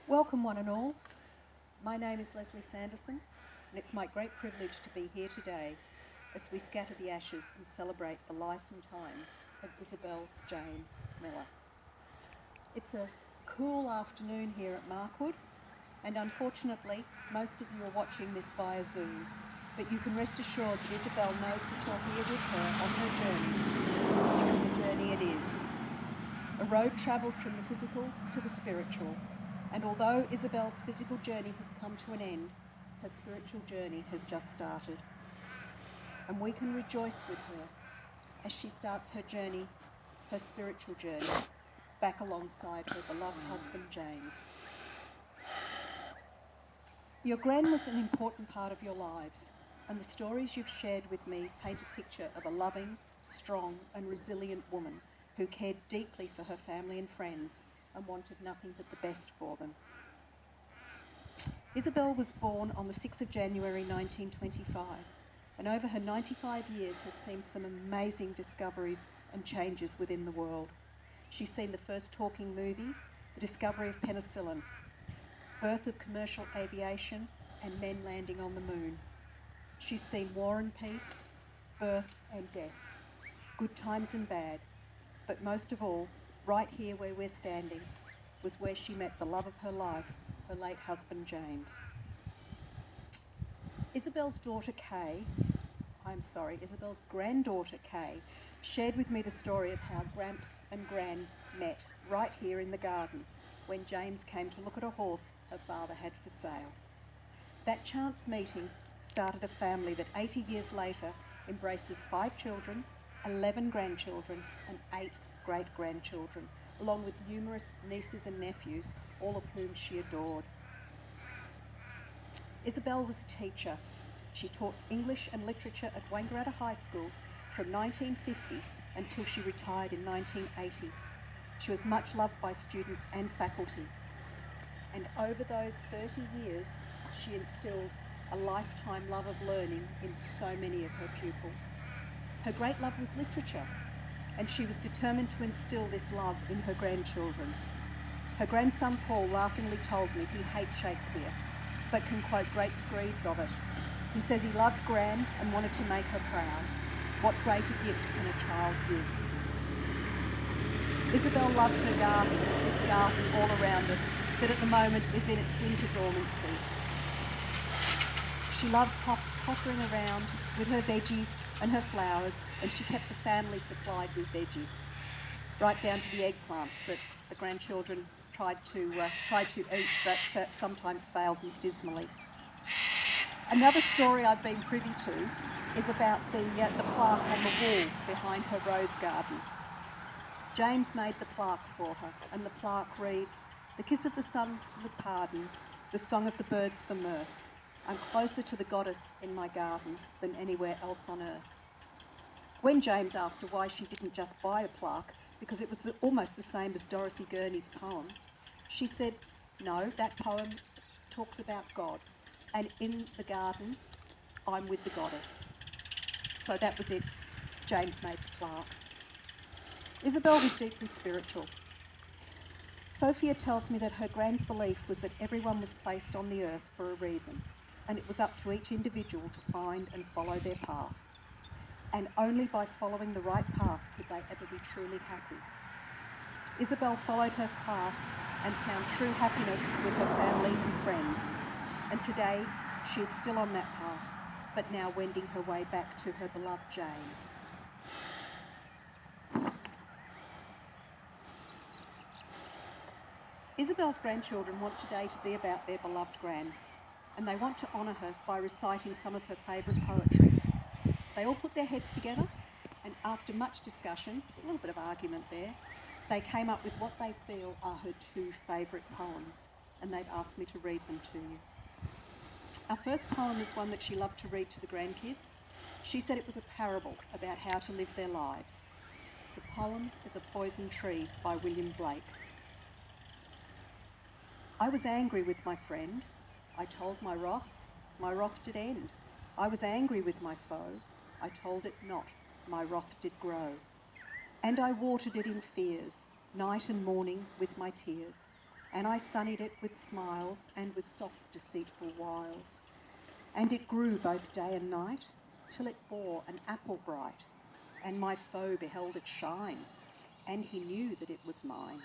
Welcome one and all. My name is Leslie Sanderson, and it's my great privilege to be here today as we scatter the ashes and celebrate the life and times of Isabelle Jane Miller. It's a cool afternoon here at Markwood, and unfortunately most of you are watching this via Zoom, but you can rest assured that Isabelle knows that you're here with her on her journey, because a journey it is. A road travelled from the physical to the spiritual. And although Isabelle's physical journey has come to an end, her spiritual journey has just started. And we can rejoice with her as she starts her journey, her spiritual journey, back alongside her beloved husband, James. Your gran was an important part of your lives, and the stories you've shared with me paint a picture of a loving, strong, and resilient woman who cared deeply for her family and friends and wanted nothing but the best for them. Isabelle was born on the 6th of January 1925, and over her 95 years has seen some amazing discoveries and changes within the world. She's seen the first talking movie, the discovery of penicillin, birth of commercial aviation, and men landing on the moon. She's seen war and peace, birth and death, good times and bad, but most of all, right here where we're standing, was where she met the love of her life, her late husband James. Isabelle's granddaughter Kay shared with me the story of how Gramps and Gran met right here in the garden when James came to look at a horse her father had for sale. That chance meeting started a family that 80 years later embraces 5 children, 11 grandchildren and 8 great-grandchildren, along with numerous nieces and nephews, all of whom she adored. Isabelle was a teacher. She taught English and literature at Wangaratta High School from 1950 until she retired in 1980. She was much loved by students and faculty. And over those 30 years, she instilled a lifetime love of learning in so many of her pupils. Her great love was literature, and she was determined to instill this love in her grandchildren. Her grandson Paul laughingly told me he hates Shakespeare, but can quote great screeds of it. He says he loved Gran and wanted to make her proud. What greater gift can a child give? Isabelle loved her garden, this garden all around us, that at the moment is in its winter dormancy. She loved pottering around with her veggies and her flowers, and she kept the family supplied with veggies, right down to the eggplants that the grandchildren tried to eat, but sometimes failed dismally. Another story I've been privy to is about the plaque on the wall behind her rose garden. James made the plaque for her, and the plaque reads, "The kiss of the sun for pardon, the song of the birds for mirth. I'm closer to the goddess in my garden than anywhere else on earth." When James asked her why she didn't just buy a plaque, because it was almost the same as Dorothy Gurney's poem, she said, "No, that poem talks about God, and in the garden, I'm with the goddess." So that was it. James made the plaque. Isabelle was deeply spiritual. Sophia tells me that her gran's belief was that everyone was placed on the earth for a reason, and it was up to each individual to find and follow their path. And only by following the right path could they ever be truly happy. Isabelle followed her path and found true happiness with her family and friends. And today, she is still on that path, but now wending her way back to her beloved James. Isabelle's grandchildren want today to be about their beloved Gran, and they want to honour her by reciting some of her favourite poetry. They all put their heads together, and after much discussion, a little bit of argument there, they came up with what they feel are her 2 favourite poems, and they've asked me to read them to you. Our first poem is one that she loved to read to the grandkids. She said it was a parable about how to live their lives. The poem is A Poison Tree by William Blake. I was angry with my friend. I told my wrath did end. I was angry with my foe. I told it not, my wrath did grow. And I watered it in fears, night and morning with my tears. and I sunnied it with smiles and with soft deceitful wiles. And it grew both day and night, till it bore an apple bright, and my foe beheld it shine, and he knew that it was mine.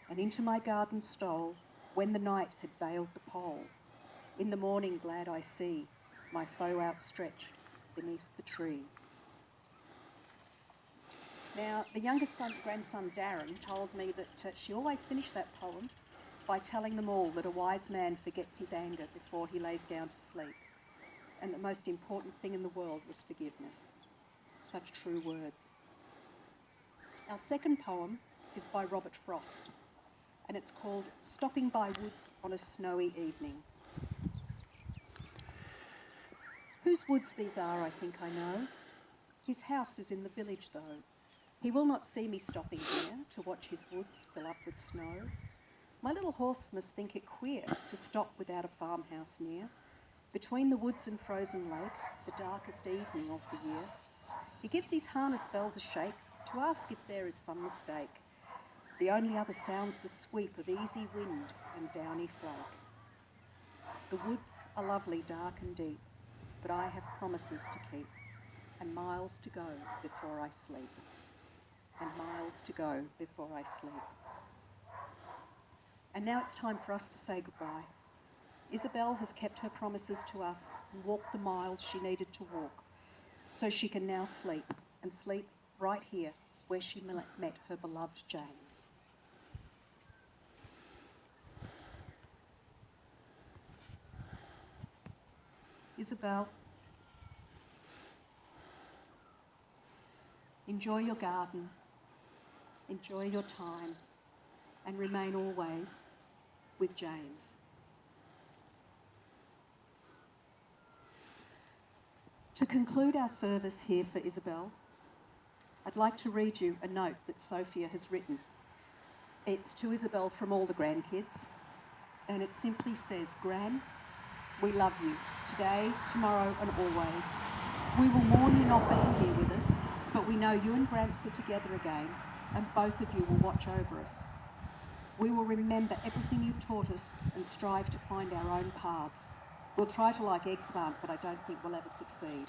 And into my garden stole, when the night had veiled the pole. In the morning glad I see my foe outstretched beneath the tree. Now, the youngest grandson, Darren, told me that she always finished that poem by telling them all that a wise man forgets his anger before he lays down to sleep, and the most important thing in the world was forgiveness. Such true words. Our second poem is by Robert Frost, and it's called Stopping by Woods on a Snowy Evening. Whose woods these are, I think I know. His house is in the village, though. He will not see me stopping here to watch his woods fill up with snow. My little horse must think it queer to stop without a farmhouse near. Between the woods and frozen lake, the darkest evening of the year, he gives his harness bells a shake to ask if there is some mistake. The only other sound's the sweep of easy wind and downy flake. The woods are lovely, dark and deep, but I have promises to keep, and miles to go before I sleep. And miles to go before I sleep. And now it's time for us to say goodbye. Isabelle has kept her promises to us and walked the miles she needed to walk, so she can now sleep, and sleep right here where she met her beloved James. Isabelle, enjoy your garden, enjoy your time, and remain always with James. To conclude our service here for Isabelle, I'd like to read you a note that Sophia has written. It's to Isabelle from all the grandkids, and it simply says, Gran, we love you, today, tomorrow and always. We will mourn you not being here with us, but we know you and Gramps are together again, and both of you will watch over us. We will remember everything you've taught us and strive to find our own paths. We'll try to like eggplant, but I don't think we'll ever succeed.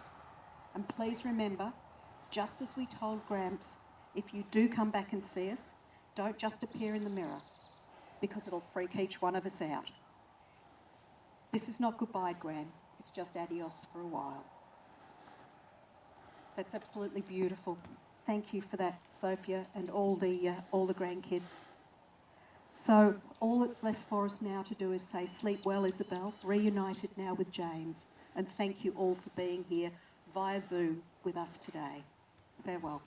And please remember, just as we told Gramps, if you do come back and see us, don't just appear in the mirror, because it'll freak each one of us out. This is not goodbye, Gran. It's just adios for a while. That's absolutely beautiful. Thank you for that, Sophia, and all the grandkids. So all that's left for us now to do is say, sleep well, Isabelle, reunited now with James, and thank you all for being here via Zoom with us today. Farewell.